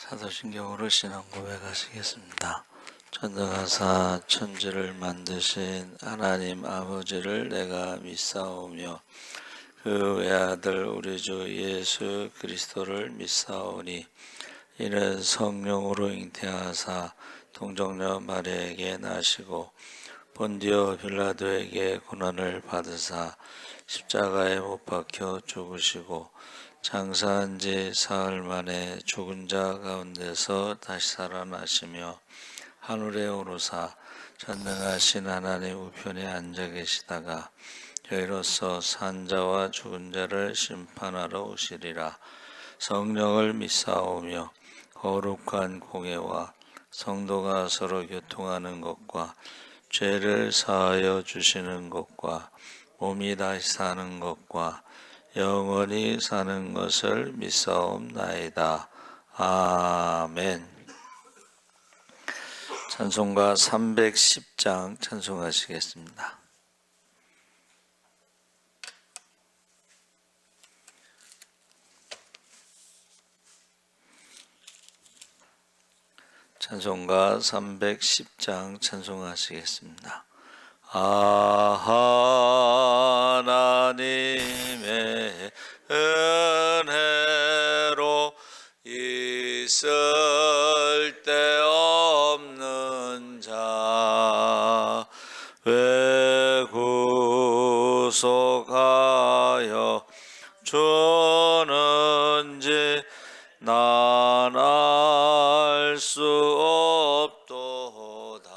사도신경으로 신앙 고백하시겠습니다. 전능하사 천지를 만드신 하나님 아버지를 내가 믿사오며 그 외아들 우리 주 예수 그리스도를 믿사오니 이는 성령으로 잉태하사 동정녀 마리아에게 나시고 본디오 빌라도에게 고난을 받으사 십자가에 못 박혀 죽으시고 장사한 지 사흘 만에 죽은 자 가운데서 다시 살아나시며 하늘에 오르사 전능하신 하나님 우편에 앉아 계시다가 저희로서 산 자와 죽은 자를 심판하러 오시리라. 성령을 믿사오며 거룩한 공예와 성도가 서로 교통하는 것과 죄를 사하여 주시는 것과 몸이 다시 사는 것과 영원히 사는 것을 믿사옵나이다. 아멘. 찬송가 310장 찬송하시겠습니다. 찬송가 310장 찬송하시겠습니다. 하나님의 은혜로 있을 데 없는 자 왜 구속하여 주는지 난 알 수 없도다.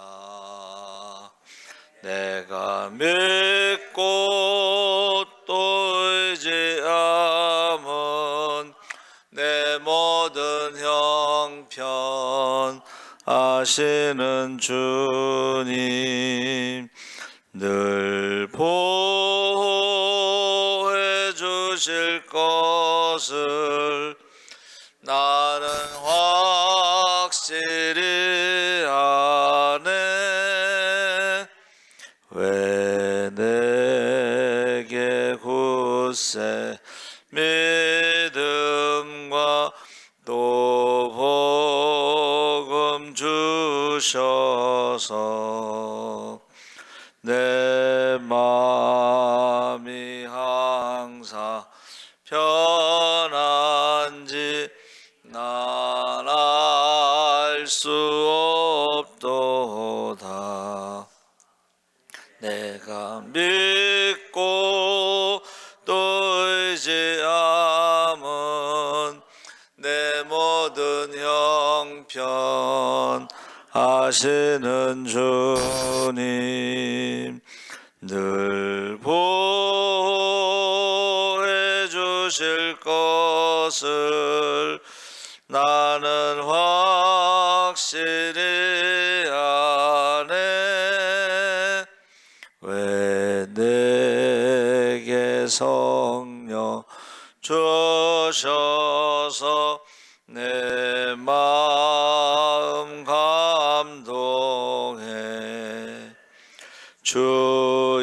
내가 믿고 또 의지함은 내 모든 형편 아시는 주님 늘 보호해 주실 것을 나는 확실히 아네. 왜 내게 굳세 믿음과 또 복음 주셔서 내 마음이 항상 편한지 난 알 수 없도다. 내가 믿고 또 의지함은 내 모든 형편 아시는 주님 늘 보호해 주실 것을 나는 확실히 아네. 왜 내게 성령 주셔서 내 마음 감동해 주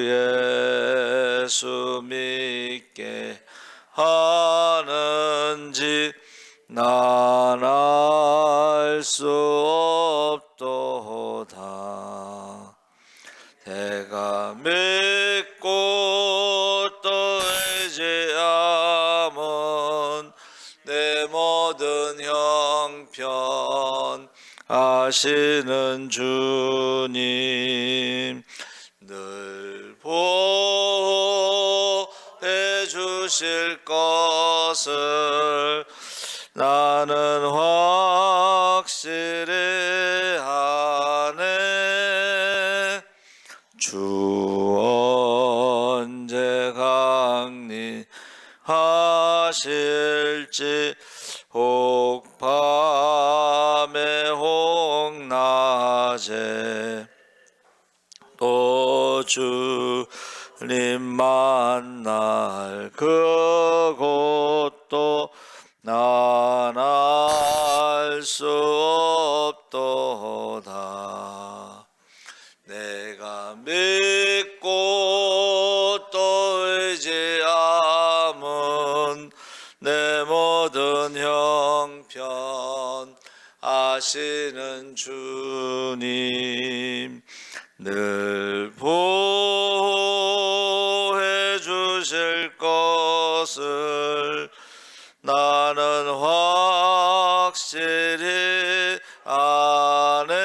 예수 믿게 하는지 난 알 수 없도다. 내가 믿고 또 의지함은 내 모든 형편 아시는 주님 늘 보호해 주실 것을 나는 확실히 아네. 주 언제 강림하실지 혹 밤에 혹 낮에 또 주님 만날 그곳도 난 알 수 없도다. 내가 믿고 또 의지함은 내 모든 형편 하시는 주님 늘 보호해 주실 것을 나는 확실히 아네.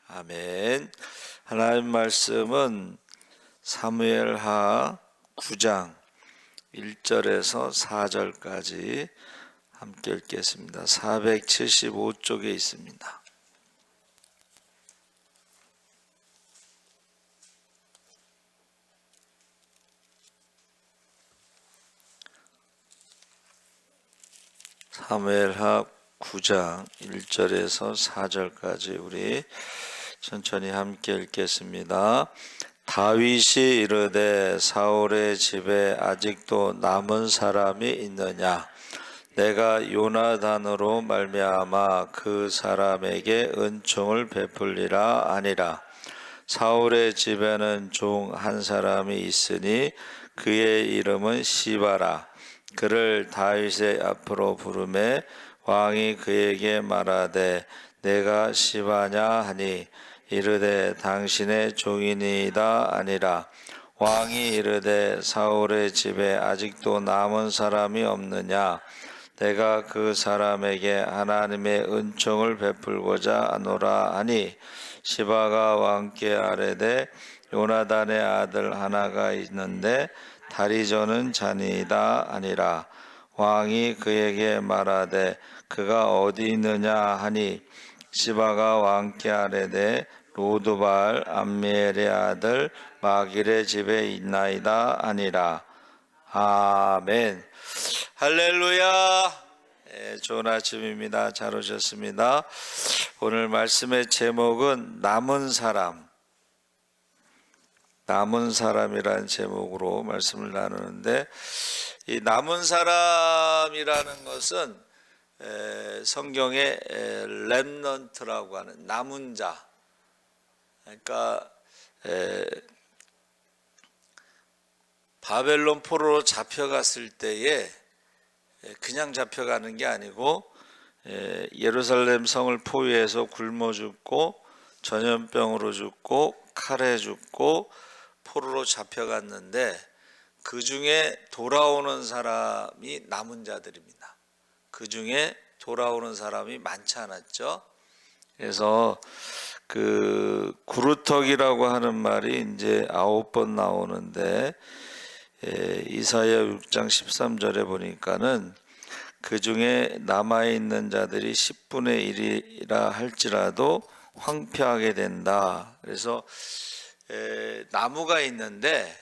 아멘. 하나님 말씀은 사무엘하 9장 1절에서 4절까지 함께 읽겠습니다. 475쪽에 있습니다. 사무엘하 9장 1절에서 4절까지 우리 천천히 함께 읽겠습니다. 다윗이 이르되 사울의 집에 아직도 남은 사람이 있느냐? 내가 요나단으로 말미암아 그 사람에게 은총을 베풀리라 아니라. 사울의 집에는 종 한 사람이 있으니 그의 이름은 시바라. 그를 다윗의 앞으로 부르매 왕이 그에게 말하되 내가 시바냐 하니 이르되 당신의 종이니이다 아니라. 왕이 이르되 사울의 집에 아직도 남은 사람이 없느냐? 내가 그 사람에게 하나님의 은총을 베풀고자 하노라 하니 시바가 왕께 아뢰되 요나단의 아들 하나가 있는데 다리저는 자니이다 아니라. 왕이 그에게 말하되 그가 어디 있느냐 하니 시바가 왕께 아뢰되 로드발 암미엘의 아들 마길의 집에 있나이다 아니라. 아멘. 할렐루야. 좋은 아침입니다. 잘 오셨습니다. 오늘 말씀의 제목은 남은 사람이라는 제목으로 말씀을 나누는데, 이 남은 사람이라는 것은 성경의 렘넌트라고 하는 남은 자, 그러니까 바벨론 포로로 잡혀갔을 때에 그냥 잡혀가는 게 아니고 예루살렘 성을 포위해서 굶어 죽고 전염병으로 죽고 칼에 죽고 포로로 잡혀갔는데, 그 중에 돌아오는 사람이 남은 자들입니다. 그 중에 돌아오는 사람이 많지 않았죠. 그래서 그 구루터기라고 하는 말이 이제 9번 나오는데, 이사야 6장 13절에 보니까는 그 중에 남아있는 자들이 10분의 1이라 할지라도 황폐하게 된다. 그래서 나무가 있는데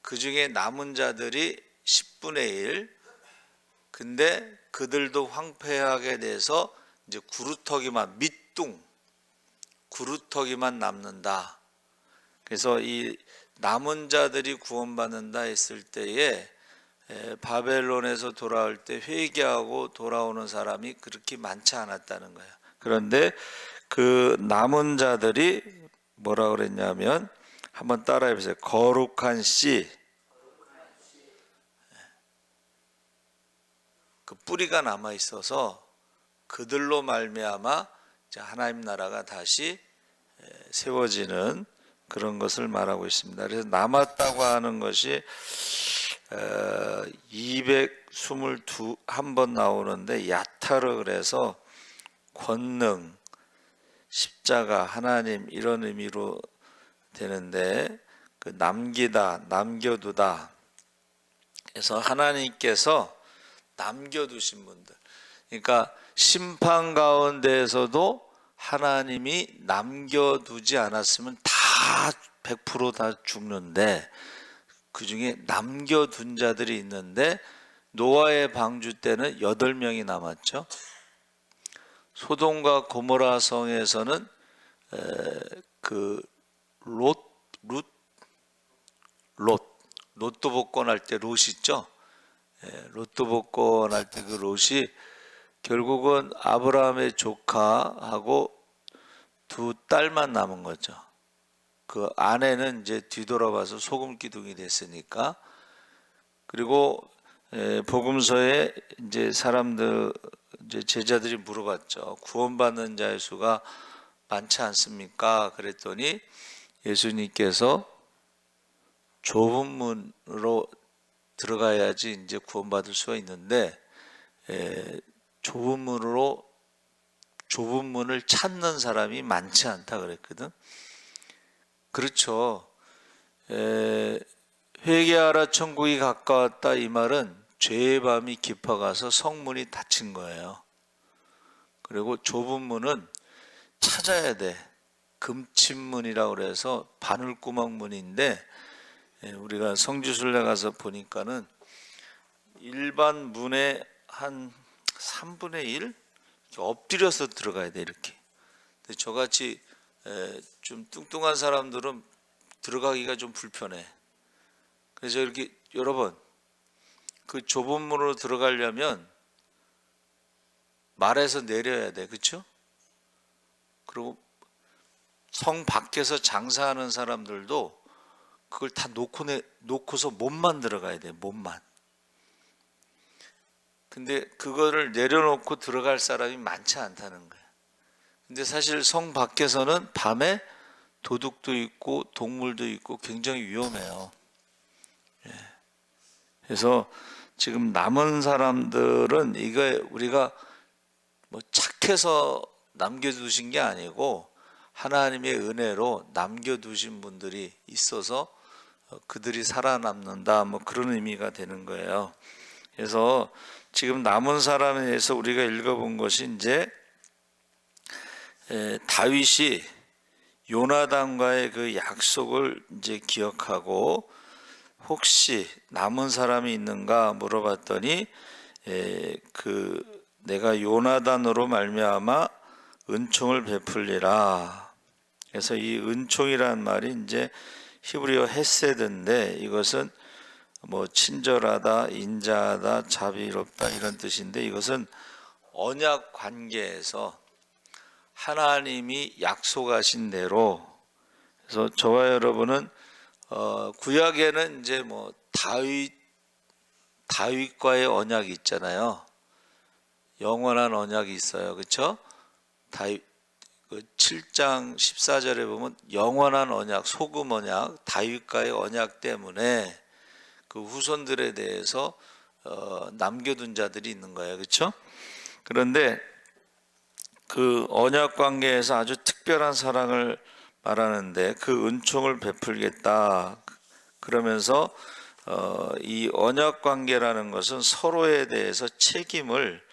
그 중에 남은 자들이 10분의 1, 근데 그들도 황폐하게 돼서 이제 구루터기만 남는다. 그래서 이 남은 자들이 구원받는다 했을 때에 바벨론에서 돌아올 때 회개하고 돌아오는 사람이 그렇게 많지 않았다는 거예요. 그런데 그 남은 자들이 뭐라 그랬냐면, 한번 따라해 보세요. 거룩한 씨. 그 뿌리가 남아 있어서 그들로 말미암아 하나님 나라가 다시 세워지는 그런 것을 말하고 있습니다. 그래서 남았다고 하는 것이 221번 나오는데, 야타르 그래서 권능, 십자가, 하나님 이런 의미로 되는데, 그 남겨두다. 그래서 하나님께서 남겨두신 분들, 그러니까 심판 가운데에서도 하나님이 남겨두지 않았으면 다 100% 죽는데, 그 중에 남겨둔 자들이 있는데, 노아의 방주 때는 8명이 남았죠. 소돔과 고모라 성에서는 그 로또 복권할 때 롯 있죠. 로또 복권할 때 그 롯이 결국은 아브라함의 조카하고 2딸만 남은 거죠. 그 아내는 이제 뒤돌아봐서 소금 기둥이 됐으니까. 그리고 복음서에 이제 사람들 이제 제자들이 물어봤죠. 구원받는 자의 수가 많지 않습니까? 그랬더니 예수님께서 좁은 문으로 들어가야지 이제 구원받을 수가 있는데 좁은 문을 찾는 사람이 많지 않다 그랬거든. 그렇죠. 회개하라 천국이 가까웠다 이 말은 죄의 밤이 깊어가서 성문이 닫힌 거예요. 그리고 좁은 문은 찾아야 돼. 금침문이라고 그래서 바늘구멍 문인데 우리가 성지순례 가서 보니까는 일반 문의 한 3분의 1 엎드려서 들어가야 돼 이렇게. 근데 저같이 좀 뚱뚱한 사람들은 들어가기가 좀 불편해. 그래서 이렇게 여러분 그 좁은 문으로 들어가려면 말에서 내려야 돼, 그렇죠? 그리고 성 밖에서 장사하는 사람들도 그걸 다 놓고서 몸만 들어가야 돼, 몸만. 근데 그거를 내려놓고 들어갈 사람이 많지 않다는 거야. 근데 사실 성 밖에서는 밤에 도둑도 있고 동물도 있고 굉장히 위험해요. 그래서 지금 남은 사람들은 이거 우리가 뭐 착해서 남겨두신 게 아니고 하나님의 은혜로 남겨두신 분들이 있어서 그들이 살아남는다 뭐 그런 의미가 되는 거예요. 그래서 지금 남은 사람에 대해서 우리가 읽어본 것이 이제 다윗이 요나단과의 그 약속을 이제 기억하고 혹시 남은 사람이 있는가 물어봤더니 내가 요나단으로 말미암아 은총을 베풀리라. 그래서 이 은총이란 말이 이제 히브리어 헤세드인데 이것은 뭐 친절하다, 인자하다, 자비롭다 이런 뜻인데 이것은 언약 관계에서 하나님이 약속하신 대로 그래서 저와 여러분은 구약에는 이제 뭐 다윗과의 언약이 있잖아요. 영원한 언약이 있어요. 그렇죠? 다윗 7장 14절에 보면 영원한 언약, 소금 언약, 다윗과의 언약 때문에 그 후손들에 대해서 남겨둔 자들이 있는 거예요. 그렇죠? 그런데 그 언약 관계에서 아주 특별한 사랑을 말하는데 그 은총을 베풀겠다. 그러면서 이 언약 관계라는 것은 서로에 대해서 책임을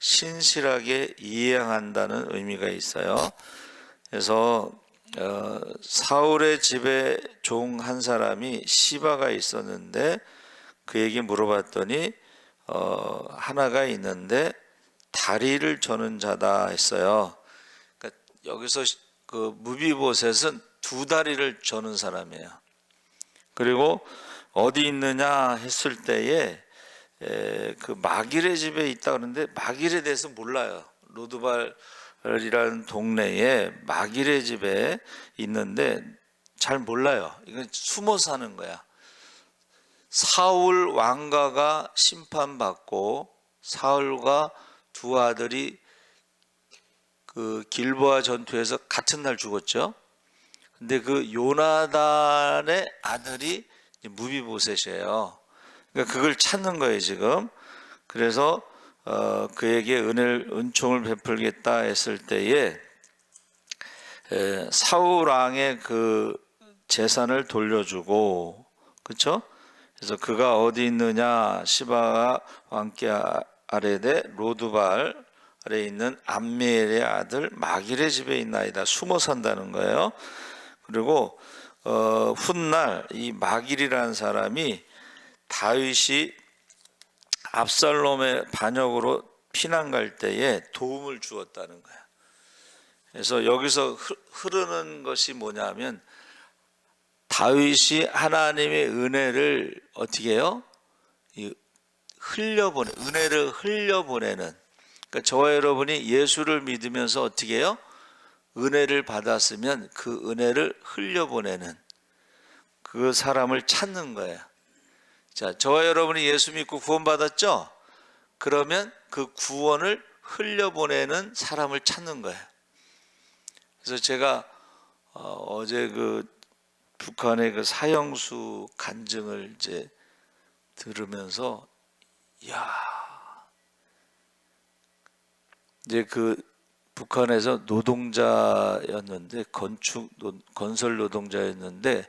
신실하게 이행한다는 의미가 있어요. 그래서 사울의 집에 종 한 사람이 시바가 있었는데 그에게 물어봤더니 하나가 있는데 다리를 저는 자다 했어요. 그러니까 여기서 그 무비보셋은 두 다리를 저는 사람이에요. 그리고 어디 있느냐 했을 때에 그 마길의 집에 있다 그러는데 마길에 대해서 몰라요. 로드발이라는 동네에 마길의 집에 있는데 잘 몰라요. 이건 숨어 사는 거야. 사울 왕가가 심판받고 사울과 두 아들이 그 길보아 전투에서 같은 날 죽었죠. 근데 그 요나단의 아들이 무비보셋이에요. 그러니까 그걸 찾는 거예요 지금. 그래서 그에게 은총을 베풀겠다 했을 때에 사울 왕의 그 재산을 돌려주고, 그렇죠? 그래서 그가 어디 있느냐 시바가 왕께 아뢰되 로드발에 있는 암미엘의 아들 마길의 집에 있나이다. 숨어 산다는 거예요. 그리고 훗날 이 마길이라는 사람이 다윗이 압살롬의 반역으로 피난 갈 때에 도움을 주었다는 거야. 그래서 여기서 흐르는 것이 뭐냐면 다윗이 하나님의 은혜를 어떻게 해요? 은혜를 흘려보내는. 그러니까 저와 여러분이 예수를 믿으면서 어떻게 해요? 은혜를 받았으면 그 은혜를 흘려보내는 그 사람을 찾는 거예요. 자, 저와 여러분이 예수 믿고 구원받았죠? 그러면 그 구원을 흘려보내는 사람을 찾는 거예요. 그래서 제가 어제 그 북한의 그 사형수 간증을 이제 들으면서, 야, 이제 그 북한에서 노동자였는데 건설 노동자였는데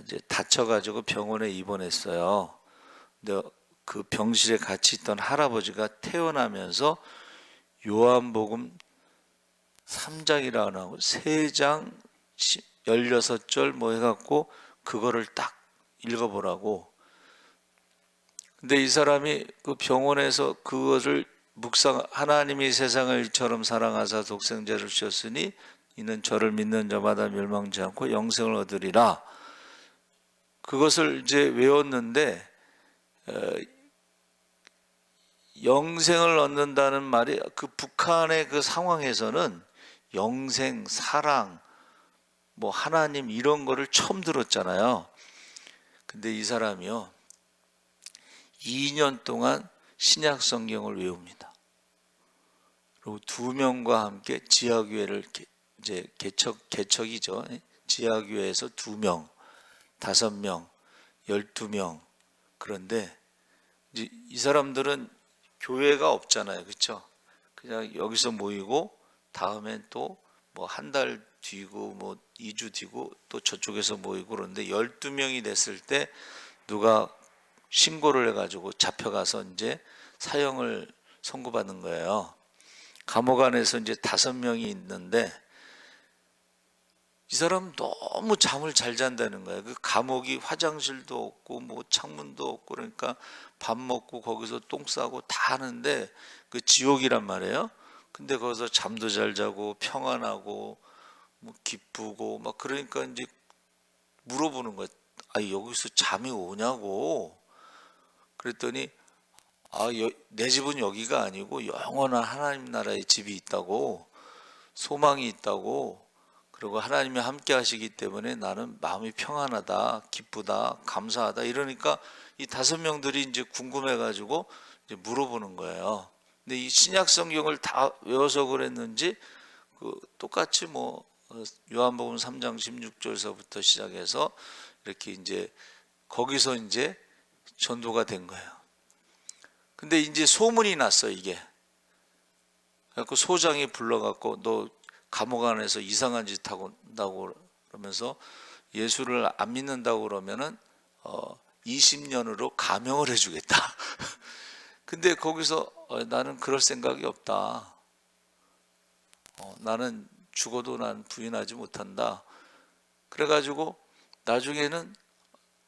이제 다쳐가지고 병원에 입원했어요. 근데 그 병실에 같이 있던 할아버지가 태어나면서 요한복음 3장이라고 나오고 3장 16절 뭐 해갖고 그거를 딱 읽어보라고. 근데 이 사람이 그 병원에서 그것을 하나님이 세상을 이처럼 사랑하사 독생자를 주셨으니 이는 저를 믿는 자마다 멸망치 않고 영생을 얻으리라. 그것을 이제 외웠는데 영생을 얻는다는 말이 그 북한의 그 상황에서는 영생, 사랑, 뭐 하나님 이런 거를 처음 들었잖아요. 근데 이 사람이요 2년 동안 신약 성경을 외웁니다. 그리고 2명과 함께 지하교회를 이제 개척이죠. 지하교회에서 2명, 5명, 12명. 그런데 이제 이 사람들은 교회가 없잖아요, 그렇죠? 그냥 여기서 모이고 다음엔 또 뭐 한 달 뒤고 뭐 2주 뒤고 또 저쪽에서 모이고. 그런데 12명이 됐을 때 누가 신고를 해가지고 잡혀가서 이제 사형을 선고받는 거예요. 감옥 안에서 이제 5명이 있는데 이 사람 너무 잠을 잘 잔다는 거예요. 그 감옥이 화장실도 없고 뭐 창문도 없고 그러니까 밥 먹고 거기서 똥 싸고 다 하는데 그 지옥이란 말이에요. 근데 거기서 잠도 잘 자고 평안하고 뭐 기쁘고 막 그러니까 이제 물어보는 거예요. 아, 여기서 잠이 오냐고. 그랬더니 내 집은 여기가 아니고 영원한 하나님 나라의 집이 있다고, 소망이 있다고, 그리고 하나님이 함께 하시기 때문에 나는 마음이 평안하다, 기쁘다, 감사하다. 이러니까 이 5명들이 이제 궁금해가지고 이제 물어보는 거예요. 근데 이 신약 성경을 다 외워서 그랬는지 똑같이 뭐 요한복음 3장 16절서부터 시작해서 이렇게 이제 거기서 이제 전도가 된 거예요. 근데 이제 소문이 났어, 이게. 그래서 소장이 불러갖고 너 감옥 안에서 이상한 짓 한다고 그러면서 예수를 안 믿는다고 그러면은 20년으로 감형을 해주겠다. 근데 거기서 나는 그럴 생각이 없다. 나는 죽어도 난 부인하지 못한다. 그래가지고 나중에는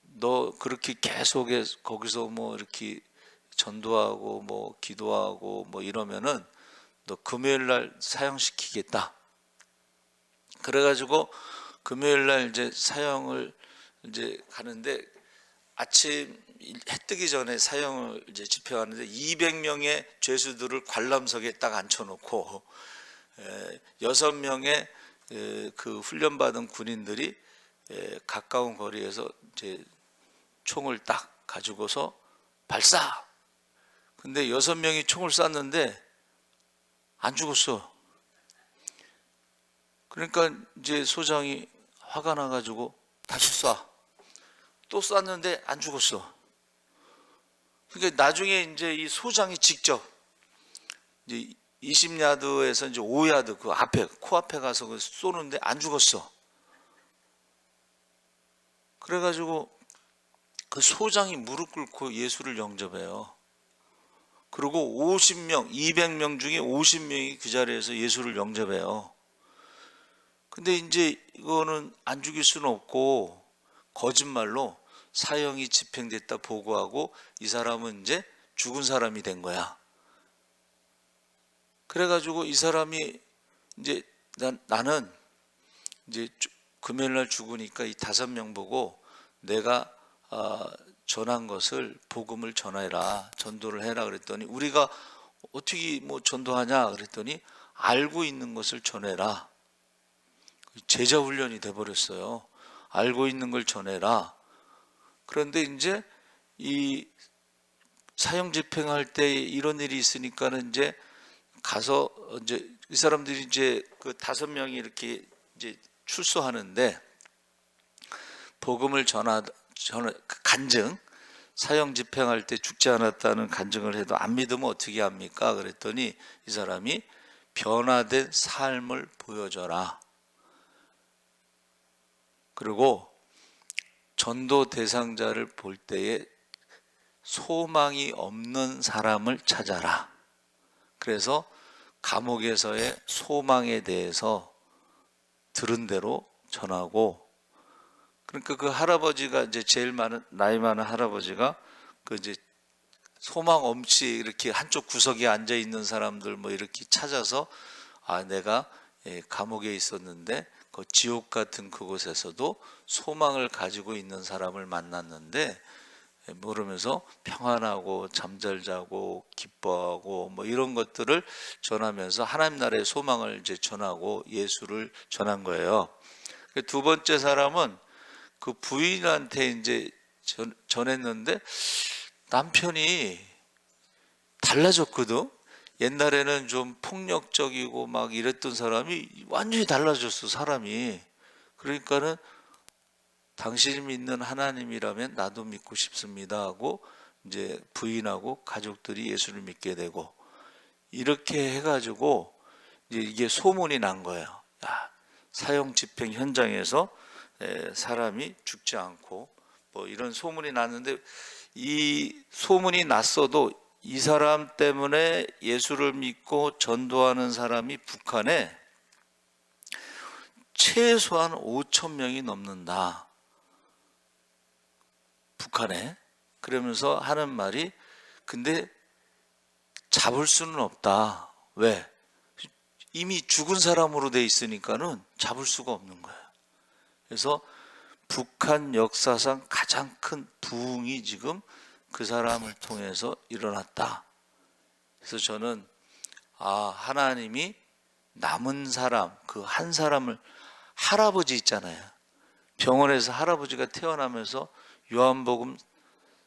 너 그렇게 계속 거기서 뭐 이렇게 전도하고 뭐 기도하고 뭐 이러면은 너 금요일 날 사형시키겠다. 그래가지고 금요일 날 이제 사형을 이제 가는데 아침 해 뜨기 전에 사형을 이제 집행하는데 200명의 죄수들을 관람석에 딱 앉혀놓고 6명의 그 훈련받은 군인들이 가까운 거리에서 이제 총을 딱 가지고서 발사. 근데 6명이 총을 쐈는데 안 죽었어. 그러니까 이제 소장이 화가 나가지고 다시 쏴. 또 쐈는데 안 죽었어. 그러니까 나중에 이제 이 소장이 직접 이제 20야드에서 이제 5야드 그 앞에 코앞에 가서 쏘는데 안 죽었어. 그래가지고 그 소장이 무릎 꿇고 예수를 영접해요. 그리고 50명, 200명 중에 50명이 그 자리에서 예수를 영접해요. 근데 이제 이거는 안 죽일 수는 없고 거짓말로 사형이 집행됐다 보고하고 이 사람은 이제 죽은 사람이 된 거야. 그래가지고 이 사람이 이제 나는 이제 금요일 날 죽으니까 이 5명 보고 내가 전한 것을 복음을 전해라, 전도를 해라 그랬더니 우리가 어떻게 뭐 전도하냐 그랬더니 알고 있는 것을 전해라. 제자 훈련이 돼버렸어요. 알고 있는 걸 전해라. 그런데 이제 이 사형 집행할 때 이런 일이 있으니까는 이제 가서 이제 이 사람들이 이제 그 5명이 이렇게 이제 출소하는데 복음을 그 간증, 사형 집행할 때 죽지 않았다는 간증을 해도 안 믿으면 어떻게 합니까? 그랬더니 이 사람이 변화된 삶을 보여줘라. 그리고 전도 대상자를 볼 때에 소망이 없는 사람을 찾아라. 그래서 감옥에서의 소망에 대해서 들은 대로 전하고, 그러니까 그 할아버지가 이제 제일 나이 많은 할아버지가 그 이제 소망 없이 이렇게 한쪽 구석에 앉아 있는 사람들 뭐 이렇게 찾아서 내가 감옥에 있었는데 그 지옥 같은 그곳에서도 소망을 가지고 있는 사람을 만났는데 모르면서 평안하고 잠잘 자고 기뻐하고 뭐 이런 것들을 전하면서 하나님 나라의 소망을 이제 전하고 예수를 전한 거예요. 두 번째 사람은 그 부인한테 이제 전했는데 남편이 달라졌거든. 옛날에는 좀 폭력적이고 막 이랬던 사람이 완전히 달라졌어, 사람이. 그러니까는 당신이 믿는 하나님이라면 나도 믿고 싶습니다 하고 이제 부인하고 가족들이 예수를 믿게 되고, 이렇게 해가지고 이제 이게 소문이 난 거예요. 사형 집행 현장에서 사람이 죽지 않고 뭐 이런 소문이 났는데, 이 소문이 났어도 이 사람 때문에 예수를 믿고 전도하는 사람이 북한에 최소한 5천 명이 넘는다. 북한에. 그러면서 하는 말이, 근데 잡을 수는 없다. 왜? 이미 죽은 사람으로 돼 있으니까는 잡을 수가 없는 거예요. 그래서 북한 역사상 가장 큰 부흥이 지금 그 사람을 통해서 일어났다. 그래서 저는 하나님이 남은 사람, 그 한 사람을, 할아버지 있잖아요. 병원에서 할아버지가 태어나면서 요한복음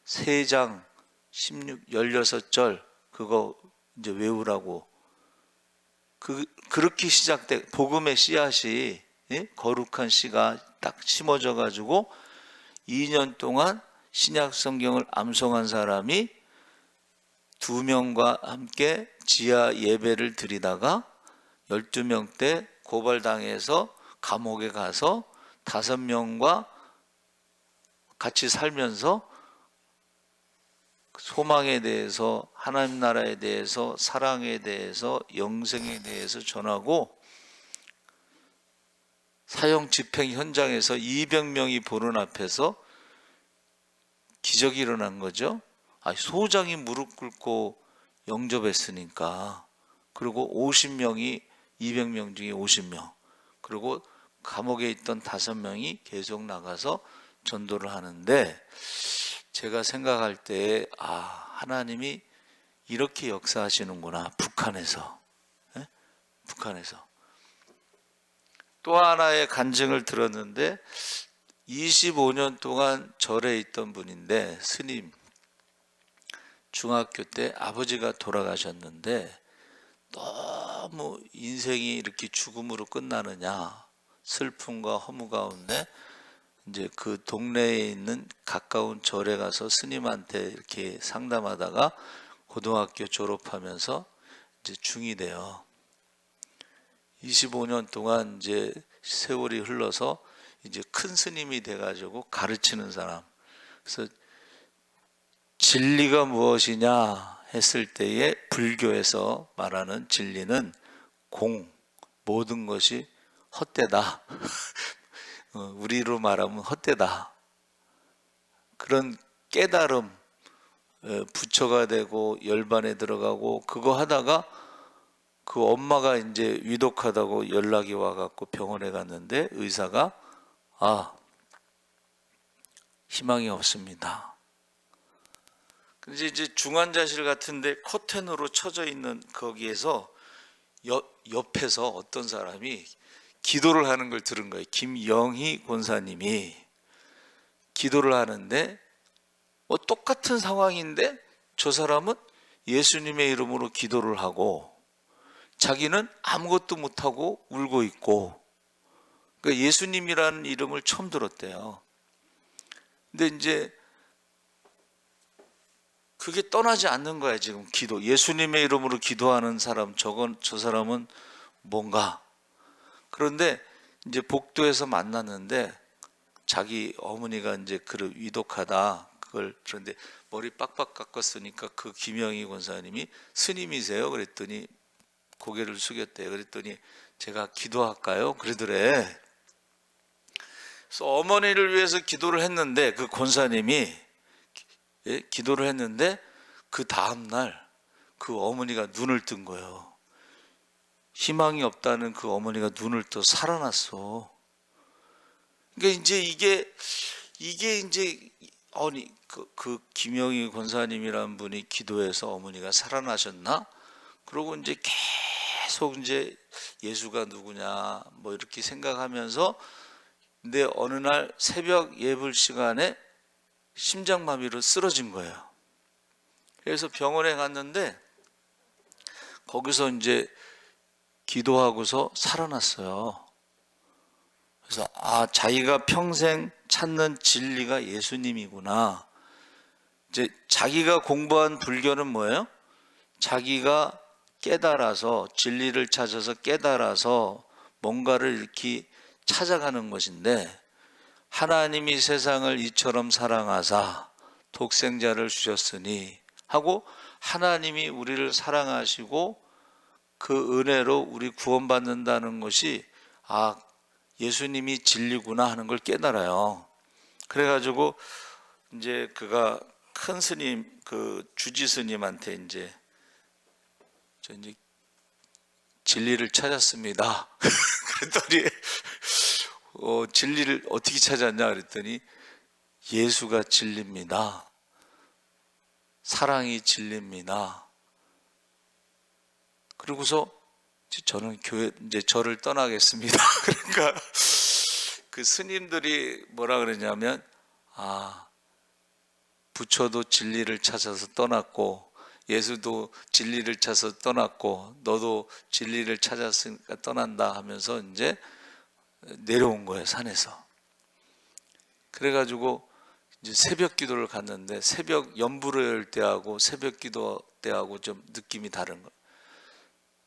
3장 16절 그거 이제 외우라고, 그렇게 시작돼. 복음의 씨앗이, 거룩한 씨가 딱 심어져 가지고 2년 동안 신약 성경을 암송한 사람이 2명과 함께 지하 예배를 드리다가 12명 때 고발당해서 감옥에 가서 5명과 같이 살면서 소망에 대해서, 하나님 나라에 대해서, 사랑에 대해서, 영생에 대해서 전하고, 사형 집행 현장에서 200명이 보는 앞에서 기적이 일어난 거죠. 소장이 무릎 꿇고 영접했으니까. 그리고 50명이 200명 중에 50명. 그리고 감옥에 있던 5명이 계속 나가서 전도를 하는데, 제가 생각할 때 하나님이 이렇게 역사하시는구나. 북한에서. 북한에서. 또 하나의 간증을 들었는데 25년 동안 절에 있던 분인데, 스님, 중학교 때 아버지가 돌아가셨는데 너무 인생이 이렇게 죽음으로 끝나느냐, 슬픔과 허무 가운데 이제 그 동네에 있는 가까운 절에 가서 스님한테 이렇게 상담하다가 고등학교 졸업하면서 이제 중이 돼요. 25년 동안 이제 세월이 흘러서 이제 큰 스님이 돼가지고 가르치는 사람. 그래서 진리가 무엇이냐 했을 때에 불교에서 말하는 진리는 모든 것이 헛되다. 우리로 말하면 헛되다. 그런 깨달음, 부처가 되고 열반에 들어가고 그거 하다가 그 엄마가 이제 위독하다고 연락이 와갖고 병원에 갔는데 의사가 희망이 없습니다. 근데 이제 중환자실 같은데 커튼으로 쳐져 있는 거기에서 옆에서 어떤 사람이 기도를 하는 걸 들은 거예요. 김영희 권사님이 기도를 하는데 똑같은 상황인데 저 사람은 예수님의 이름으로 기도를 하고 자기는 아무것도 못하고 울고 있고, 그러니까 예수님이라는 이름을 처음 들었대요. 근데 이제 그게 떠나지 않는 거야. 지금 기도, 예수님의 이름으로 기도하는 사람, 저 사람은 뭔가. 그런데 이제 복도에서 만났는데 자기 어머니가 이제 그를 위독하다, 그걸, 그런데 머리 빡빡 깎았으니까 그 김영희 권사님이 스님이세요? 그랬더니 고개를 숙였대요. 그랬더니 제가 기도할까요? 그러더래. 그래서 어머니를 위해서 기도를 했는데, 그 권사님이 기도를 했는데 그 다음날 그 어머니가 눈을 뜬 거예요. 희망이 없다는 그 어머니가 눈을 떠 살아났어. 그러니까 이제 이게 이제 그 김영희 권사님이라는 분이 기도해서 어머니가 살아나셨나? 그러고 이제 계속 이제 예수가 누구냐 뭐 이렇게 생각하면서, 근데 어느 날 새벽 예불 시간에 심장마비로 쓰러진 거예요. 그래서 병원에 갔는데 거기서 이제 기도하고서 살아났어요. 그래서 자기가 평생 찾는 진리가 예수님이구나. 이제 자기가 공부한 불교는 뭐예요? 자기가 깨달아서, 진리를 찾아서 깨달아서 뭔가를 이렇게 찾아가는 것인데, 하나님이 세상을 이처럼 사랑하사 독생자를 주셨으니 하고, 하나님이 우리를 사랑하시고 그 은혜로 우리 구원받는다는 것이 예수님이 진리구나 하는 걸 깨달아요. 그래가지고 이제 그가 큰 스님, 그 주지 스님한테 이제 진리를 찾았습니다. 그랬더니 진리를 어떻게 찾았냐 그랬더니 예수가 진리입니다. 사랑이 진리입니다. 그러고서 저는 이제 저를 떠나겠습니다. 그러니까 그 스님들이 뭐라 그러냐면, 부처도 진리를 찾아서 떠났고, 예수도 진리를 찾아서 떠났고, 너도 진리를 찾았으니까 떠난다 하면서 이제 내려온 거예요, 산에서. 그래가지고 이제 새벽 기도를 갔는데, 새벽 연불을 열 때하고 새벽 기도 때하고 좀 느낌이 다른 거예요.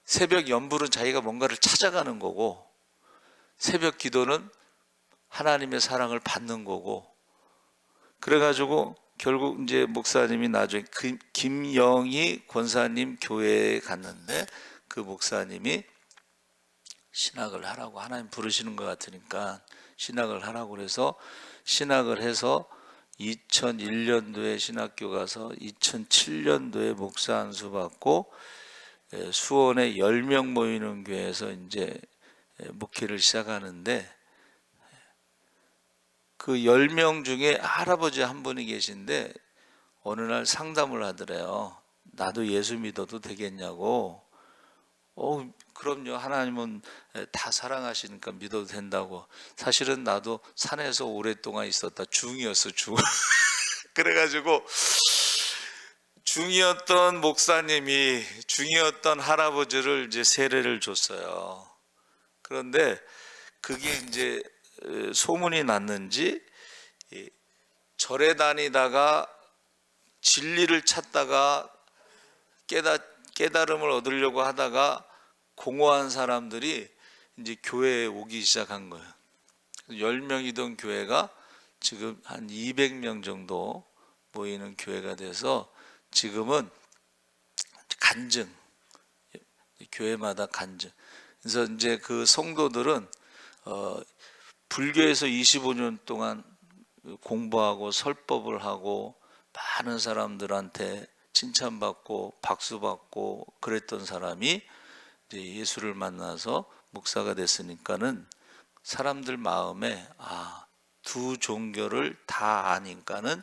새벽 연불은 자기가 뭔가를 찾아가는 거고, 새벽 기도는 하나님의 사랑을 받는 거고. 그래가지고 결국 이제 목사님이 나중에 김영희 권사님 교회에 갔는데, 그 목사님이 신학을 하라고, 하나님 부르시는 것 같으니까 신학을 하라고 그래서 신학을 해서 2001년도에 신학교 가서 2007년도에 목사 안수 받고 수원에 10명 모이는 교회에서 이제 목회를 시작하는데, 그 10명 중에 할아버지 한 분이 계신데 어느 날 상담을 하더래요. 나도 예수 믿어도 되겠냐고. 그럼요. 하나님은 다 사랑하시니까 믿어도 된다고. 사실은 나도 산에서 오랫동안 있었다. 중이었어, 중. 그래가지고 중이었던 목사님이 중이었던 할아버지를 이제 세례를 줬어요. 그런데 그게 이제 소문이 났는지 절에 다니다가 진리를 찾다가 깨달음을 얻으려고 하다가 공허한 사람들이 이제 교회에 오기 시작한 거예요. 10명이던 교회가 지금 한 200명 정도 모이는 교회가 돼서 지금은 간증, 교회마다 간증. 그래서 이제 그 성도들은 불교에서 25년 동안 공부하고 설법을 하고 많은 사람들한테 칭찬받고 박수받고 그랬던 사람이 이제 예수를 만나서 목사가 됐으니까는 사람들 마음에 두 종교를 다 아니까는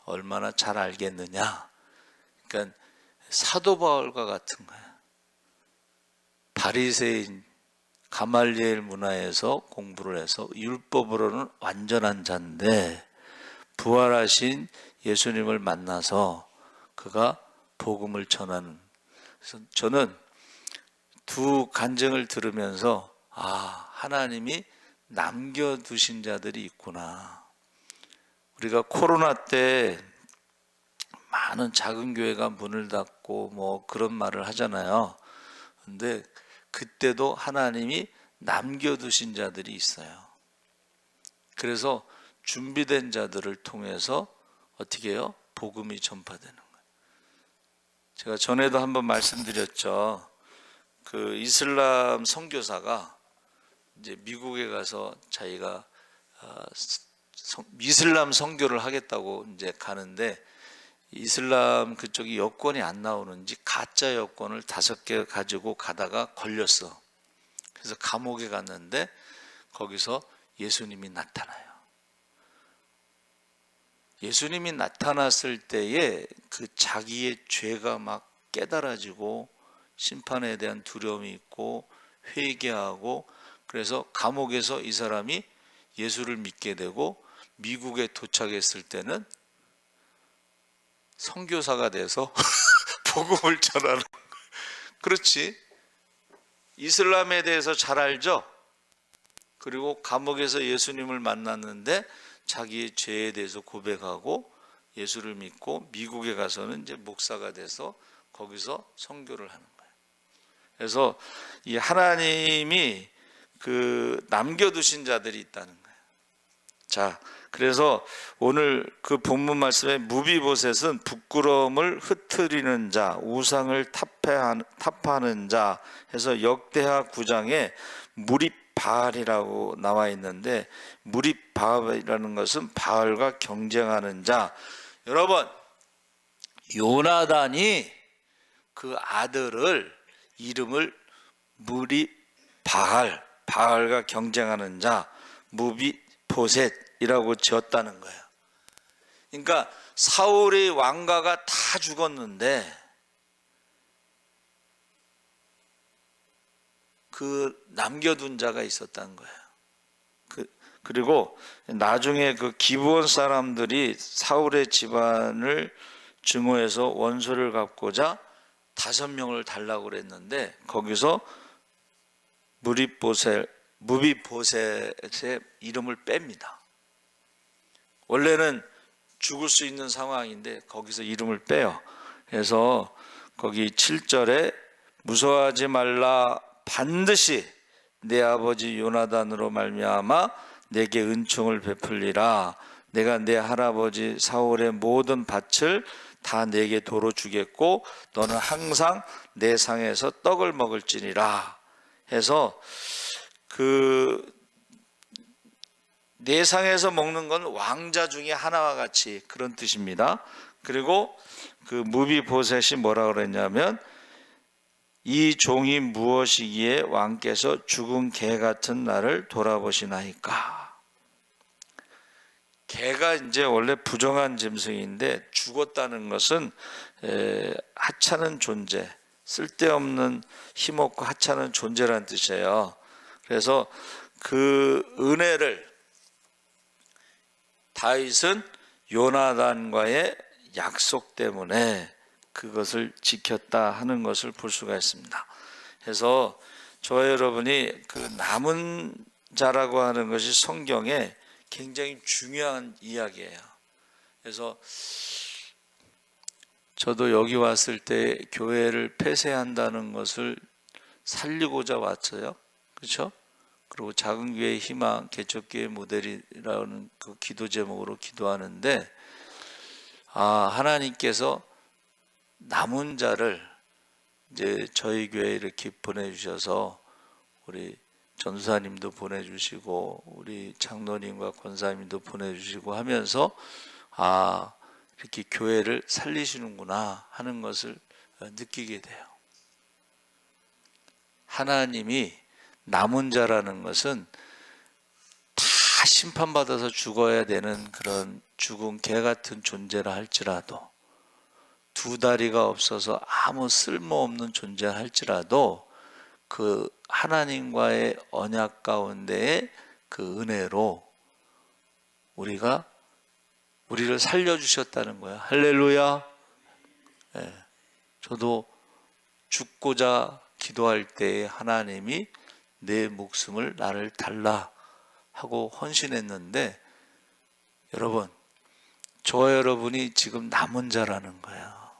얼마나 잘 알겠느냐. 그러니까 사도 바울과 같은 거야. 바리새인 가말리엘 문화에서 공부를 해서 율법으로는 완전한 자인데 부활하신 예수님을 만나서 그가 복음을 전하는. 그래서 저는 두 간증을 들으면서 하나님이 남겨두신 자들이 있구나. 우리가 코로나 때 많은 작은 교회가 문을 닫고 뭐 그런 말을 하잖아요. 근데 그때도 하나님이 남겨두신 자들이 있어요. 그래서 준비된 자들을 통해서 어떻게 해요? 복음이 전파되는 거예요. 제가 전에도 한번 말씀드렸죠. 그 이슬람 선교사가 이제 미국에 가서 자기가 이슬람 선교를 하겠다고 이제 가는데 이슬람 그쪽이 여권이 안 나오는지 가짜 여권을 5개 가지고 가다가 걸렸어. 그래서 감옥에 갔는데 거기서 예수님이 나타나요. 예수님이 나타났을 때에 그 자기의 죄가 막 깨달아지고 심판에 대한 두려움이 있고 회개하고, 그래서 감옥에서 이 사람이 예수를 믿게 되고 미국에 도착했을 때는 선교사가 돼서 복음을 전하는. 그렇지, 이슬람에 대해서 잘 알죠. 그리고 감옥에서 예수님을 만났는데 자기의 죄에 대해서 고백하고 예수를 믿고 미국에 가서는 이제 목사가 돼서 거기서 선교를 하는 거예요. 그래서 이 하나님이 그 남겨두신 자들이 있다는 거예요. 자, 그래서 오늘 그 본문 말씀에 무비보셋은 부끄러움을 흩트리는 자, 우상을 탑하는 자 해서 역대하 9장에 무립바알이라고 나와 있는데, 무립바알이라는 것은 바알과 경쟁하는 자. 여러분, 요나단이 그 아들을 이름을 무립바알, 바알과 경쟁하는 자, 무비보셋이라고 지었다는 거예요. 그러니까 사울의 왕가가 다 죽었는데 그 남겨둔 자가 있었다는 거예요. 그리고 나중에 그 기브온 사람들이 사울의 집안을 증오해서 원수를 갚고자 5명을 달라고 그랬는데 거기서 무비보셋의 이름을 뺍니다. 원래는 죽을 수 있는 상황인데 거기서 이름을 빼요. 그래서 거기 7절에 무서워하지 말라, 반드시 내 아버지 요나단으로 말미암아 내게 은총을 베풀리라. 내가 내 할아버지 사울의 모든 밭을 다 내게 도로 주겠고 너는 항상 내 상에서 떡을 먹을지니라 해서, 그 내 상에서 먹는 건 왕자 중에 하나와 같이 그런 뜻입니다. 그리고 그 무비보셋이 뭐라 그랬냐면, 이 종이 무엇이기에 왕께서 죽은 개 같은 나를 돌아보시나이까. 개가 이제 원래 부정한 짐승인데 죽었다는 것은 하찮은 존재, 쓸데없는 힘없고 하찮은 존재란 뜻이에요. 그래서 그 은혜를 다윗은 요나단과의 약속 때문에 그것을 지켰다 하는 것을 볼 수가 있습니다. 그래서 저와 여러분이 그 남은 자라고 하는 것이 성경에 굉장히 중요한 이야기예요. 그래서 저도 여기 왔을 때 교회를 폐쇄한다는 것을 살리고자 왔어요. 그렇죠? 그리고 작은 교회의 희망, 개척교회 모델이라는 그 기도 제목으로 기도하는데, 하나님께서 남은 자를 이제 저희 교회에 이렇게 보내주셔서 우리 전사님도 보내주시고 우리 장로님과 권사님도 보내주시고 하면서 이렇게 교회를 살리시는구나 하는 것을 느끼게 돼요. 하나님이 남은 자라는 것은 다 심판받아서 죽어야 되는 그런 죽은 개 같은 존재라 할지라도, 2다리가 없어서 아무 쓸모없는 존재라 할지라도 그 하나님과의 언약 가운데의 그 은혜로 우리를 살려주셨다는 거예요. 할렐루야. 저도 죽고자 기도할 때에 하나님이 내 목숨을 나를 달라 하고 헌신했는데, 여러분, 저와 여러분이 지금 남은 자라는 거예요.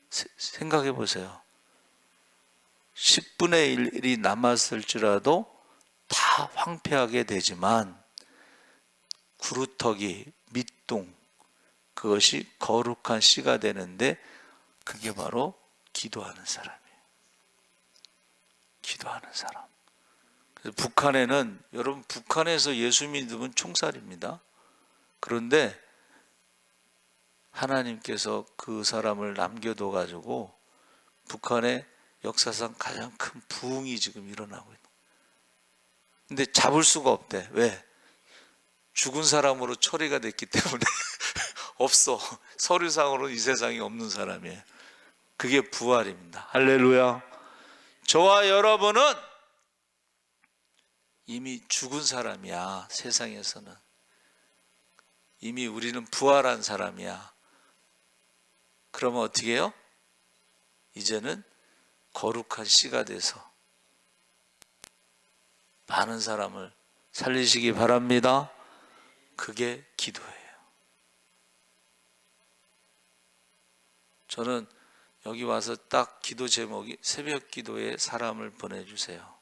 생각해 보세요. 10분의 1이 남았을지라도 다 황폐하게 되지만 구루터기, 밑동, 그것이 거룩한 씨가 되는데, 그게 바로 기도하는 사람이에요. 기도하는 사람. 그래서 북한에는, 여러분, 북한에서 예수 믿으면 총살입니다. 그런데 하나님께서 그 사람을 남겨둬 가지고 북한의 역사상 가장 큰 부흥이 지금 일어나고 있는 거예요. 근데 잡을 수가 없대. 왜? 죽은 사람으로 처리가 됐기 때문에 없어. 서류상으로는 이 세상에 없는 사람이에요. 그게 부활입니다. 할렐루야. 저와 여러분은 이미 죽은 사람이야. 세상에서는 이미 우리는 부활한 사람이야. 그러면 어떻게 해요? 이제는 거룩한 씨가 돼서 많은 사람을 살리시기 바랍니다. 그게 기도예요. 저는 여기 와서 딱 기도 제목이 새벽 기도에 사람을 보내주세요.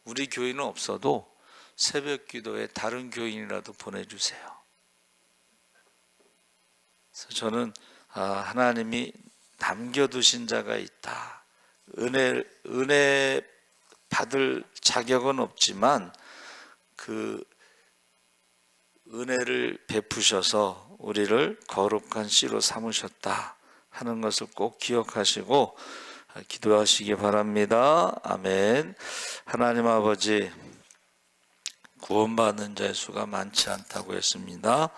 우리 교인은 없어도 새벽 기도에 다른 교인이라도 보내주세요. 그래서 저는 하나님이 남겨두신 자가 있다. 은혜 받을 자격은 없지만 그 은혜를 베푸셔서 우리를 거룩한 씨로 삼으셨다 하는 것을 꼭 기억하시고 기도하시기 바랍니다. 아멘. 하나님 아버지, 구원받는 자의 수가 많지 않다고 했습니다.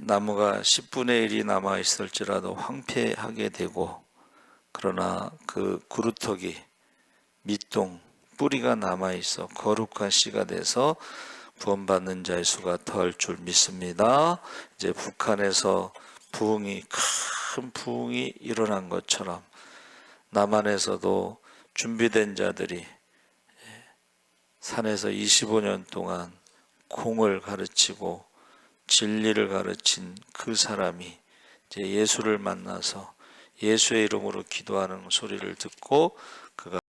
나무가 10분의 1이 남아 있을지라도 황폐하게 되고, 그러나 그 구루터기, 밑동, 뿌리가 남아 있어 거룩한 씨가 돼서 구원받는 자의 수가 더할 줄 믿습니다. 이제 북한에서 큰 부흥이 일어난 것처럼 남한에서도 준비된 자들이 산에서 25년 동안 공을 가르치고 진리를 가르친 그 사람이 이제 예수를 만나서 예수의 이름으로 기도하는 소리를 듣고 그가